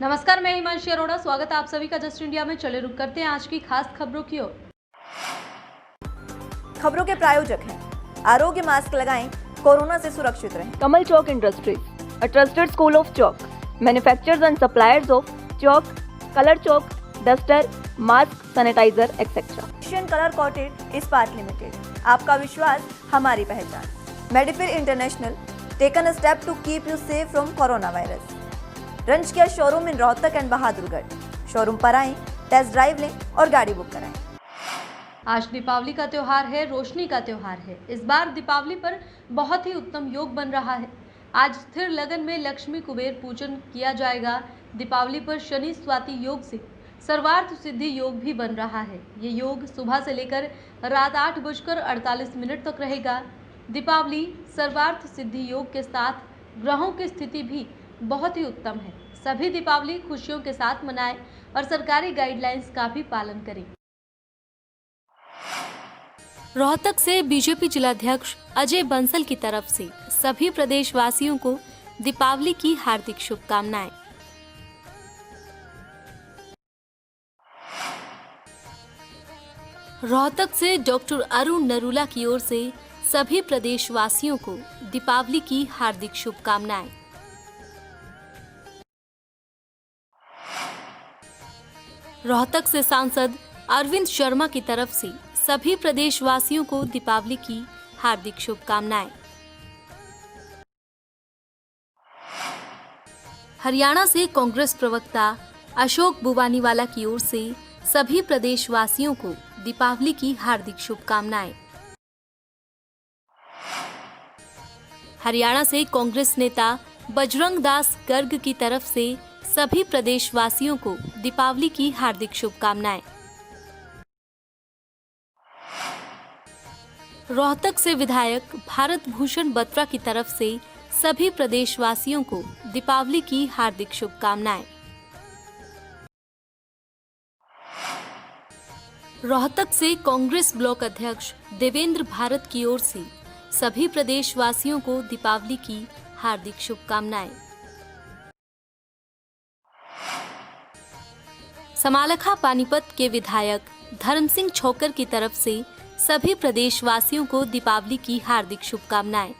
नमस्कार, मैं हिमांशी अरोड़ा। स्वागत है आप सभी का जस्ट इंडिया में। चले रुक करते हैं आज की खास खबरों की ओर। खबरों के प्रायोजक हैं आरोग्य मास्क लगाएं, कोरोना से सुरक्षित रहें। Kamal Chalk Industries, a trusted school of chalk, manufacturers and suppliers of chalk, color chalk, duster, mask, sanitizer, etc. Asian colour coated Ispat limited, आपका विश्वास हमारी पहचान। मेडिफिर international, taken a step to keep you safe from corona virus. रंच किया showroom in Rohtak and Bahadurgarh. Showroom पर आएं, test drive लें और गाड़ी बुक कराएं। आज दीपावली का त्योहार है, रोशनी का त्योहार है। इस बार दीपावली पर बहुत ही उत्तम योग बन रहा है। आज स्थिर लगन में लक्ष्मी कुबेर पूजन किया जाएगा। दीपावली पर शनि स्वाति योग से सर्वार्थ सिद्धि योग भी बन रहा है। ये योग सुबह से लेकर रात 8:48 तक रहेगा। दीपावली सर्वार्थ सिद्धि योग के साथ ग्रहों की स्थिति भी बहुत ही उत्तम है। सभी दीपावली खुशियों के साथ मनाएं और सरकारी गाइडलाइंस का भी पालन करें। रोहतक से बीजेपी जिलाध्यक्ष अजय बंसल की तरफ से सभी प्रदेशवासियों को दीपावली की हार्दिक शुभकामनाएं। रोहतक से डॉक्टर अरुण नरूला की ओर से सभी प्रदेशवासियों को दीपावली की हार्दिक शुभकामनाएं। रोहतक से सांसद अरविंद शर्मा की तरफ से सभी प्रदेशवासियों को दीपावली की हार्दिक शुभकामनाएं। हरियाणा से कांग्रेस प्रवक्ता अशोक बुबानीवाला की ओर से सभी प्रदेशवासियों को दीपावली की हार्दिक शुभकामनाएं। हरियाणा से कांग्रेस नेता बजरंग दास गर्ग की तरफ से सभी प्रदेशवासियों को दीपावली की हार्दिक शुभकामनाएं। रोहतक से विधायक भारत भूषण बत्रा की तरफ से सभी प्रदेशवासियों को दीपावली की हार्दिक शुभकामनाएं। रोहतक से कांग्रेस ब्लॉक अध्यक्ष देवेंद्र भारत की ओर से सभी प्रदेशवासियों को दीपावली की हार्दिक शुभकामनाएं। समालखा पानीपत के विधायक धर्म सिंह छोकर की तरफ से सभी प्रदेशवासियों को दीपावली की हार्दिक शुभकामनाएं।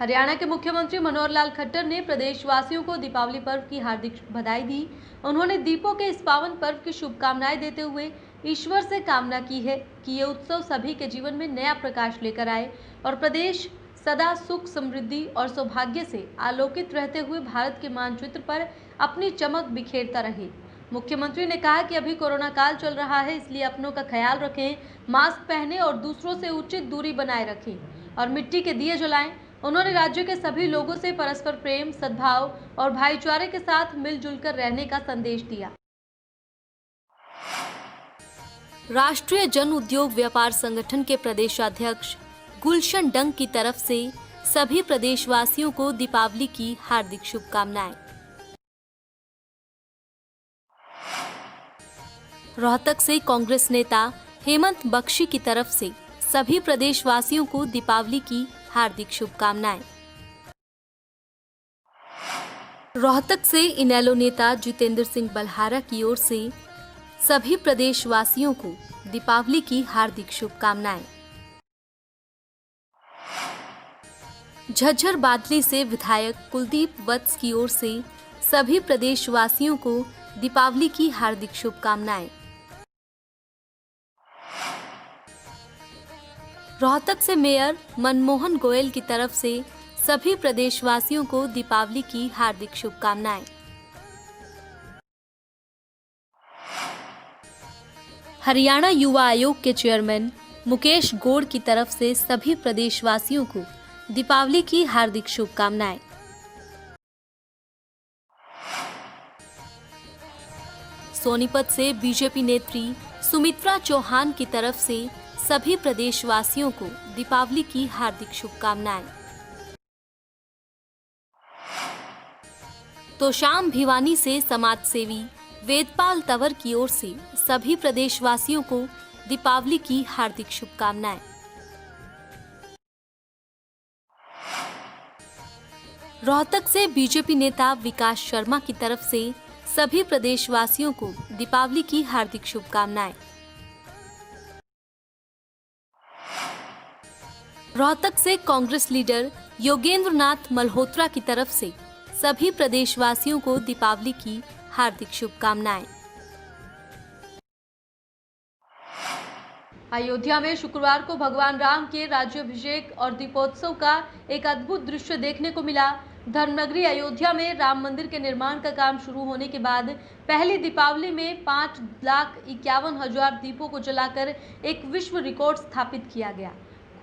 हरियाणा के मुख्यमंत्री मनोहर लाल खट्टर ने प्रदेशवासियों को दीपावली पर्व की हार्दिक बधाई दी। उन्होंने दीपों के इस पावन पर्व की शुभकामनाएं देते हुए ईश्वर से कामना की है कि ये उत्सव सभी के जीवन में नया प्रकाश लेकर आए और प्रदेश सदा सुख, समृद्धि और सौभाग्य से आलोकित रहते हुए भारत के मानचित्र पर अपनी चमक बिखेरता रहे। मुख्यमंत्री ने कहा कि अभी कोरोना काल चल रहा है, इसलिए अपनों का ख्याल रखें, मास्क पहनें और दूसरों से उचित दूरी बनाए रखें और मिट्टी के दिए जलाएं। उन्होंने राज्य के सभी लोगों से परस्पर प्रेम, सद्भाव और भाईचारे के साथ मिलजुल कर रहने का संदेश दिया। राष्ट्रीय जन उद्योग व्यापार संगठन के प्रदेशाध्यक्ष गुलशन डंग की तरफ से सभी प्रदेशवासियों को दीपावली की हार्दिक शुभकामनाएं। रोहतक से कांग्रेस नेता हेमंत बख्शी की तरफ से सभी प्रदेशवासियों को दीपावली की हार्दिक शुभकामनाएं। रोहतक से इनेलो नेता जितेंद्र सिंह बलहारा की ओर से सभी प्रदेशवासियों को दीपावली की हार्दिक शुभकामनाएं। झज्जर बादली से विधायक कुलदीप वत्स की ओर से सभी प्रदेशवासियों को दीपावली की हार्दिक शुभकामनाएं। रोहतक से मेयर मनमोहन गोयल की तरफ से सभी प्रदेशवासियों को दीपावली की हार्दिक शुभकामनाएं। हरियाणा युवा आयोग के चेयरमैन मुकेश गोड़ की तरफ से सभी प्रदेशवासियों को दीपावली की हार्दिक शुभकामनाएं। सोनीपत से बीजेपी नेत्री सुमित्रा चौहान की तरफ से सभी प्रदेशवासियों को दीपावली की हार्दिक शुभकामनाएं। तोशाम भिवानी से समाजसेवी वेदपाल तंवर की ओर से सभी प्रदेशवासियों को दीपावली की हार्दिक शुभकामनाएं। रोहतक से बीजेपी नेता विकास शर्मा की तरफ से सभी प्रदेशवासियों को दीपावली की हार्दिक शुभकामनाएं। रोहतक से कांग्रेस लीडर योगेंद्र नाथ मल्होत्रा की तरफ से सभी प्रदेशवासियों को दीपावली की हार्दिक शुभकामनाएं। अयोध्या में शुक्रवार को भगवान राम के राज्याभिषेक और दीपोत्सव का एक अद्भुत दृश्य देखने को मिला। धर्मनगरी अयोध्या में राम मंदिर के निर्माण का काम शुरू होने के बाद पहली दीपावली में 5,51,000 दीपों को जलाकर एक विश्व रिकॉर्ड स्थापित किया गया।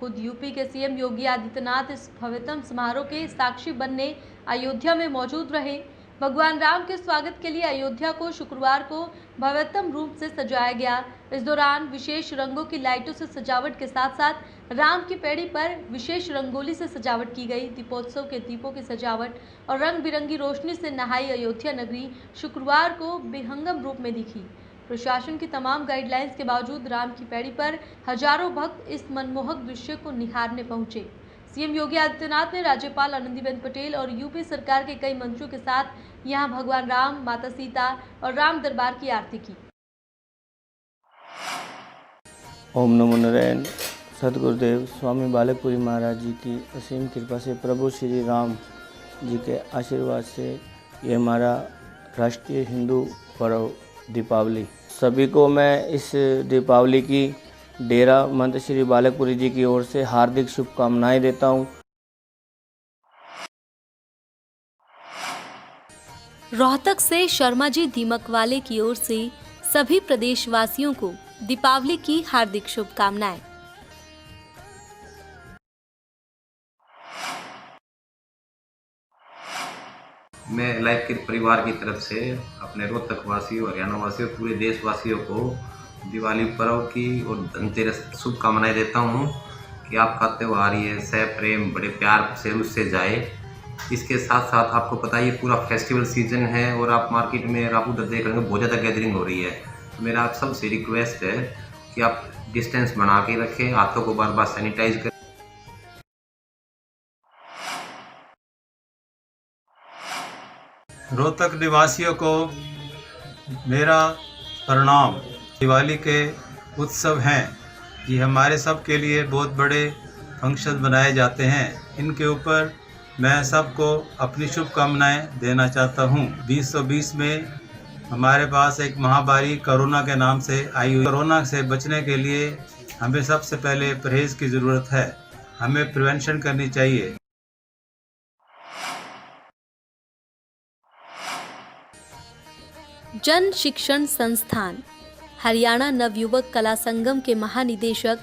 खुद यूपी के सीएम योगी आदित्यनाथ इस भव्यतम समारोह के साक्षी बनने अयोध्या में मौजूद रहे। भगवान राम के स्वागत के लिए अयोध्या को शुक्रवार को भव्यतम रूप से सजाया गया। इस दौरान विशेष रंगों की लाइटों से सजावट के साथ साथ राम की पैड़ी पर विशेष रंगोली से सजावट की गई। दीपोत्सव के दीपों की सजावट और रंग बिरंगी रोशनी से नहाई अयोध्या नगरी शुक्रवार को बेहंगम रूप में दिखी। प्रशासन की तमाम गाइडलाइंस के बावजूद राम की पैड़ी पर हजारों भक्त इस मनमोहक दृश्य को निहारने पहुंचे। सीएम योगी आदित्यनाथ ने राज्यपाल आनंदीबेन पटेल और यूपी सरकार के कई मंत्रियों के साथ यहां भगवान राम, माता सीता और राम दरबार की आरती की। ओम नमो नारायण। सदगुरुदेव स्वामी बालकपुरी महाराज जी की असीम कृपा से, प्रभु श्री राम जी के आशीर्वाद से ये हमारा राष्ट्रीय हिंदू पर्व दीपावली, सभी को मैं इस दीपावली की डेरा मंत्र श्री बालकपुरी जी की ओर से हार्दिक शुभकामनाएं देता हूं। रोहतक से शर्मा जी दीमक वाले की ओर से सभी प्रदेशवासियों को दीपावली की हार्दिक शुभकामनाएं। मैं लाइफ के परिवार की तरफ से अपने रोहतक वासियों, हरियाणा वासियों, पूरे देशवासियों को दिवाली पर्व की और धनतेरस शुभकामनाएं देता हूं कि आपका त्यौहार ये सह प्रेम बड़े प्यार से उससे जाए। इसके साथ साथ आपको पता है ये पूरा फेस्टिवल सीजन है और आप मार्केट में आप उधर देख रहे हैं बहुत ज़्यादा गैदरिंग हो रही है। तो मेरा आप सबसे रिक्वेस्ट है कि आप डिस्टेंस बना के रखें, हाथों को बार बार सैनिटाइज करें। रोहतक निवासियों को मेरा प्रणाम। दिवाली के उत्सव हैं, ये हमारे सब के लिए बहुत बड़े फंक्शन बनाए जाते हैं। इनके ऊपर मैं सबको अपनी शुभकामनाएं देना चाहता हूं। 2020 में हमारे पास एक महामारी कोरोना के नाम से आई हुई। कोरोना से बचने के लिए हमें सबसे पहले परहेज़ की ज़रूरत है, हमें प्रिवेंशन करनी चाहिए। जन शिक्षण संस्थान हरियाणा नवयुवक कला संगम के महानिदेशक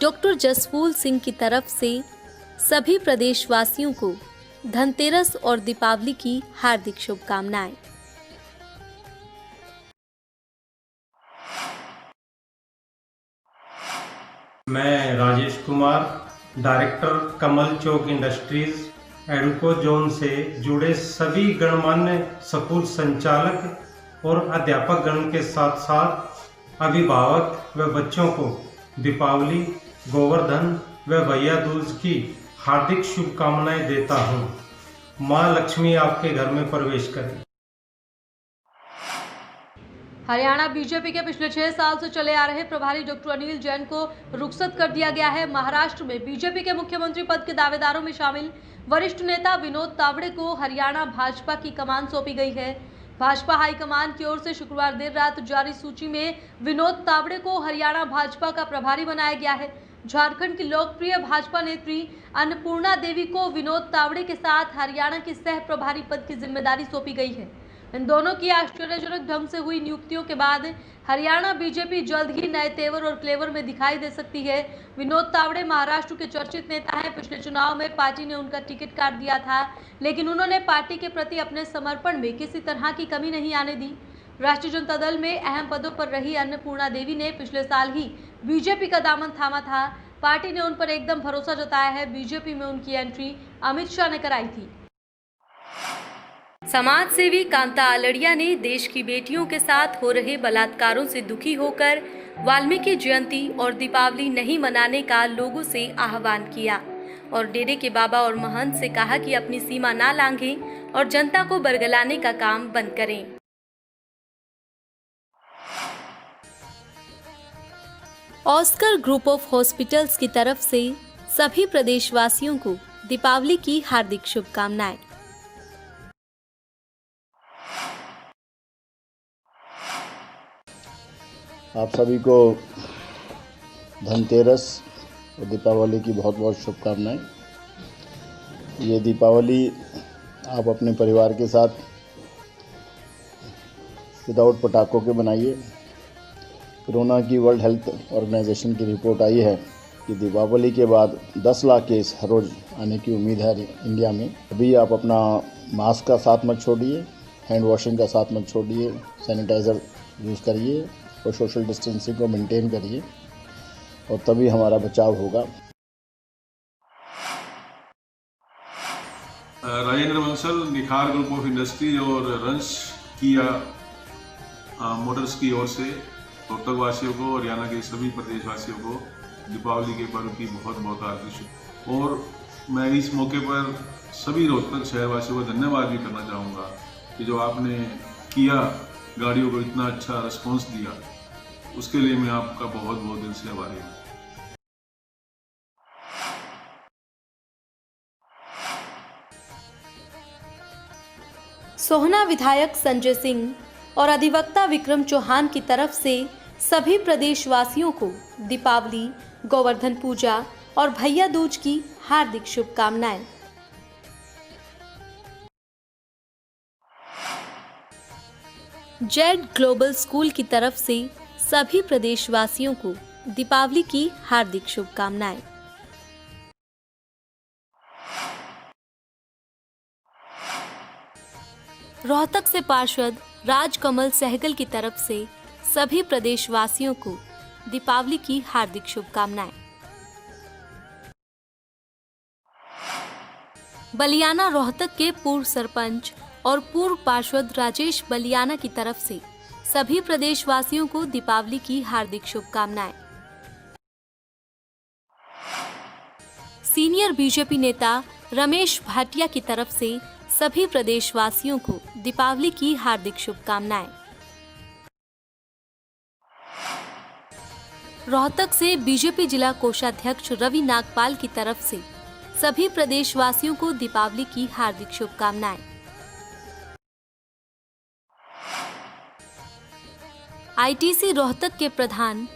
डॉक्टर जसफूल सिंह की तरफ से सभी प्रदेशवासियों को धनतेरस और दीपावली की हार्दिक शुभकामनाएं। मैं राजेश कुमार, डायरेक्टर कमल चौक इंडस्ट्रीज एडुको जोन से जुड़े सभी गणमान्य स्कूल संचालक और अध्यापक गण के साथ साथ अभिभावक व बच्चों को दीपावली, गोवर्धन व भैया दूज की हार्दिक शुभकामनाएं देता हूं। मां लक्ष्मी आपके घर में प्रवेश करें। हरियाणा बीजेपी के पिछले 6 साल से चले आ रहे प्रभारी डॉक्टर अनिल जैन को रुखसत कर दिया गया है। महाराष्ट्र में बीजेपी के मुख्यमंत्री पद के दावेदारों में शामिल वरिष्ठ नेता विनोद तावड़े को हरियाणा भाजपा की कमान सौंपी गई है। भाजपा हाईकमान की ओर से शुक्रवार देर रात जारी सूची में विनोद तावड़े को हरियाणा भाजपा का प्रभारी बनाया गया है। झारखंड की लोकप्रिय भाजपा नेत्री अन्नपूर्णा देवी को विनोद तावड़े के साथ हरियाणा के सह प्रभारी पद की जिम्मेदारी सौंपी गई है। इन दोनों की आश्चर्यजनक ढंग से हुई नियुक्तियों के बाद हरियाणा बीजेपी जल्द ही नए तेवर और क्लेवर में दिखाई दे सकती है। विनोद तावड़े महाराष्ट्र के चर्चित नेता हैं। पिछले चुनाव में पार्टी ने उनका टिकट काट दिया था, लेकिन उन्होंने पार्टी के प्रति अपने समर्पण में किसी तरह की कमी नहीं आने दी। राष्ट्रीय जनता दल में अहम पदों पर रही अन्नपूर्णा देवी ने पिछले साल ही बीजेपी का दामन थामा था। पार्टी ने उन पर एकदम भरोसा जताया है। बीजेपी में उनकी एंट्री अमित शाह ने कराई थी। समाज सेवी कांता आलड़िया ने देश की बेटियों के साथ हो रहे बलात्कारों से दुखी होकर वाल्मीकि जयंती और दीपावली नहीं मनाने का लोगों से आह्वान किया और डेरे के बाबा और महंत से कहा कि अपनी सीमा ना लांघें और जनता को बरगलाने का काम बंद करें। ऑस्कर ग्रुप ऑफ हॉस्पिटल्स की तरफ से सभी प्रदेशवासियों को दीपावली की हार्दिक शुभकामनाएं। आप सभी को धनतेरस और दीपावली की बहुत बहुत शुभकामनाएं। ये दीपावली आप अपने परिवार के साथ विदाउट पटाखों के बनाइए। कोरोना की वर्ल्ड हेल्थ ऑर्गेनाइजेशन की रिपोर्ट आई है कि दीपावली के बाद 10 लाख केस हर रोज़ आने की उम्मीद है इंडिया में। अभी आप अपना मास्क का साथ मत छोड़िए, हैंड वॉशिंग का साथ मत छोड़िए, सैनिटाइज़र यूज़ करिए और सोशल डिस्टेंसिंग को मेंटेन करिए और तभी हमारा बचाव होगा। राजेंद्र बंसल, निखार ग्रुप ऑफ इंडस्ट्रीज और रंश किया मोटर्स की ओर से रोहतक वासियों को, हरियाणा के सभी प्रदेशवासियों को दीपावली के पर्व की बहुत बहुत हार्दिक शुभकामनाएं। और मैं इस मौके पर सभी रोहतक शहरवासियों को धन्यवाद भी करना चाहूँगा कि जो आपने किया गाड़ियों को इतना अच्छा रिस्पॉन्स दिया, उसके लिए मैं आपका बहुत बहुत दिल से आभारी हूँ। सोहना विधायक संजय सिंह और अधिवक्ता विक्रम चौहान की तरफ से सभी प्रदेशवासियों को दीपावली, गोवर्धन पूजा और भैया दूज की हार्दिक शुभकामनाएं। जेड ग्लोबल स्कूल की तरफ से सभी प्रदेशवासियों को दीपावली की हार्दिक शुभकामनाएं। रोहतक से पार्षद राजकमल सहगल की तरफ से सभी प्रदेशवासियों को दीपावली की हार्दिक शुभकामनाएं। बलियाना रोहतक के पूर्व सरपंच और पूर्व पार्षद राजेश बलियाना की तरफ से सभी प्रदेशवासियों को दीपावली की हार्दिक शुभकामनाएं। सीनियर बीजेपी नेता रमेश भाटिया की तरफ से सभी प्रदेशवासियों को दीपावली की हार्दिक शुभकामनाएं। रोहतक से बीजेपी जिला कोषाध्यक्ष रवि नागपाल की तरफ से सभी प्रदेशवासियों को दीपावली की हार्दिक शुभकामनाएं। आईटीसी रोहतक के प्रधान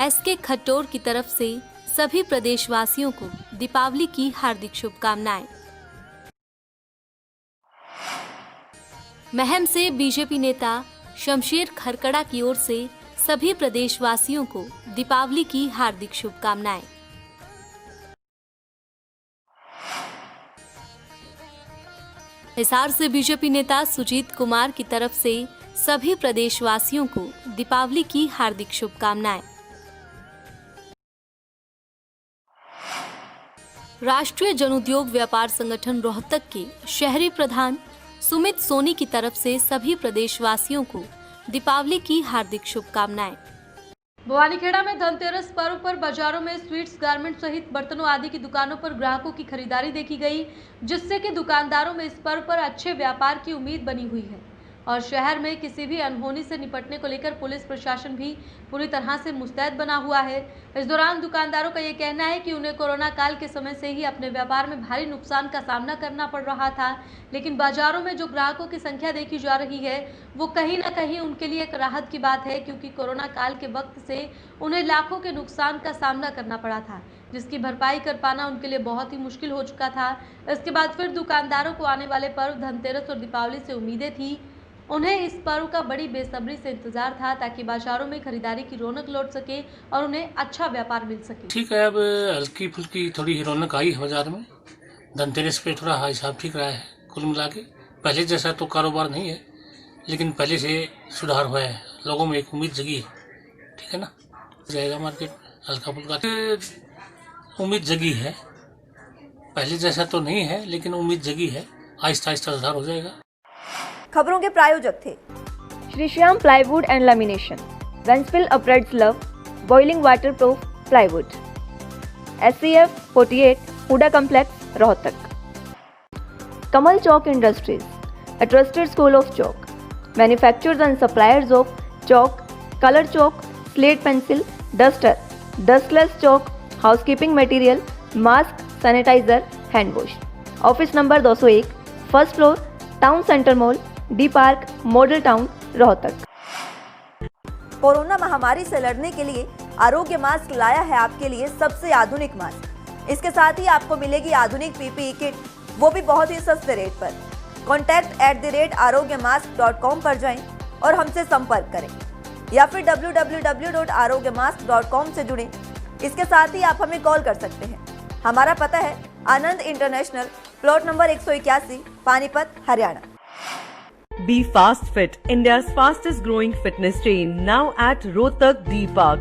एसके खट्टोर की तरफ से सभी प्रदेशवासियों को दीपावली की हार्दिक शुभकामनाएं। महम से बीजेपी नेता शमशेर खरकड़ा की ओर से सभी प्रदेशवासियों को दीपावली की हार्दिक शुभकामनाएं। हिसार से बीजेपी नेता सुजीत कुमार की तरफ से सभी प्रदेशवासियों को दीपावली की हार्दिक शुभकामनाएं। राष्ट्रीय जन-उद्योग व्यापार संगठन रोहतक के शहरी प्रधान सुमित सोनी की तरफ से सभी प्रदेशवासियों को दीपावली की हार्दिक शुभकामनाएं। भवानीखेड़ा में धनतेरस पर्व पर बाजारों में स्वीट्स, गारमेंट सहित बर्तनों आदि की दुकानों पर ग्राहकों की खरीदारी देखी गई, जिससे कि दुकानदारों में इस पर्व पर अच्छे व्यापार की उम्मीद बनी हुई है और शहर में किसी भी अनहोनी से निपटने को लेकर पुलिस प्रशासन भी पूरी तरह से मुस्तैद बना हुआ है। इस दौरान दुकानदारों का ये कहना है कि उन्हें कोरोना काल के समय से ही अपने व्यापार में भारी नुकसान का सामना करना पड़ रहा था, लेकिन बाजारों में जो ग्राहकों की संख्या देखी जा रही है वो कहीं न कहीं उनके लिए एक राहत की बात है, क्योंकि कोरोना काल के वक्त से उन्हें लाखों के नुकसान का सामना करना पड़ा था, जिसकी भरपाई कर पाना उनके लिए बहुत ही मुश्किल हो चुका था। इसके बाद फिर दुकानदारों को आने वाले पर्व धनतेरस और दीपावली से उम्मीदें थी। उन्हें इस पर्व का बड़ी बेसब्री से इंतजार था ताकि बाजारों में खरीदारी की रौनक लौट सके और उन्हें अच्छा व्यापार मिल सके। ठीक है, अब हल्की फुल्की थोड़ी रौनक आई है बाजार में। धनतेरस पे थोड़ा हिसाब ठीक रहा है कुल मिला के। पहले जैसा तो कारोबार नहीं है, लेकिन पहले से सुधार हुआ है, लोगों में एक उम्मीद जगी है। ठीक है ना, जाएगा मार्केट हल्का फुल्का, उम्मीद जगी है। पहले जैसा तो नहीं है, लेकिन उम्मीद जगी है, आहिस्ता आहिस्ता सुधार हो जाएगा। खबरों के प्रायोजक थे Shri Shyam plywood and lamination, वेंसफिल uprights love, boiling waterproof plywood, SCF 48 HUDA complex Rohtak. Kamal Chowk industries, a trusted school of chalk, manufacturers and suppliers of chalk, color chalk, slate pencil, duster, dustless chalk, housekeeping material, mask, sanitizer, hand wash. Office number 201, first floor, town centre mall, D park, model town, Rohtak. Corona महामारी से लड़ने के लिए आरोग्य mask लाया है आपके लिए सबसे आधुनिक मास्क। इसके साथ ही आपको मिलेगी आधुनिक पीपीई किट, वो भी बहुत ही सस्ते रेट पर। contact@arogyamask.com पर जाएं और हमसे संपर्क करें या फिर www.arogyamask.com से जुड़ें। इसके साथ ही आप हमें कॉल कर सकते हैं। हमारा पता है Anand international, plot number 181, Panipat, Haryana. Be Fast Fit, India's fastest growing fitness chain, now at Rohtak D Park.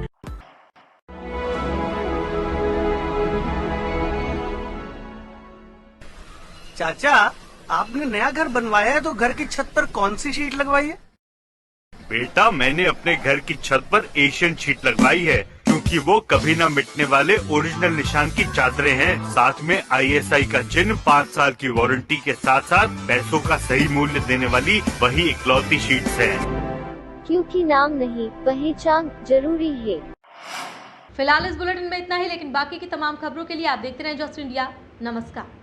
चाचा, आपने नया घर बनवाया है तो घर की छत पर कौन सी शीट लगवाई है? बेटा, मैंने अपने घर की छत पर एशियन शीट लगवाई है क्योंकि वो कभी न मिटने वाले ओरिजिनल निशान की चादरें हैं। साथ में ISI का चिन्ह, 5 साल की वारंटी के साथ साथ पैसों का सही मूल्य देने वाली वही इकलौती शीट्स हैं। क्योंकि नाम नहीं, पहचान जरूरी है। फिलहाल इस बुलेटिन में इतना ही, लेकिन बाकी की तमाम खबरों के लिए आप देखते रहें जॉस इंडिया। नमस्कार।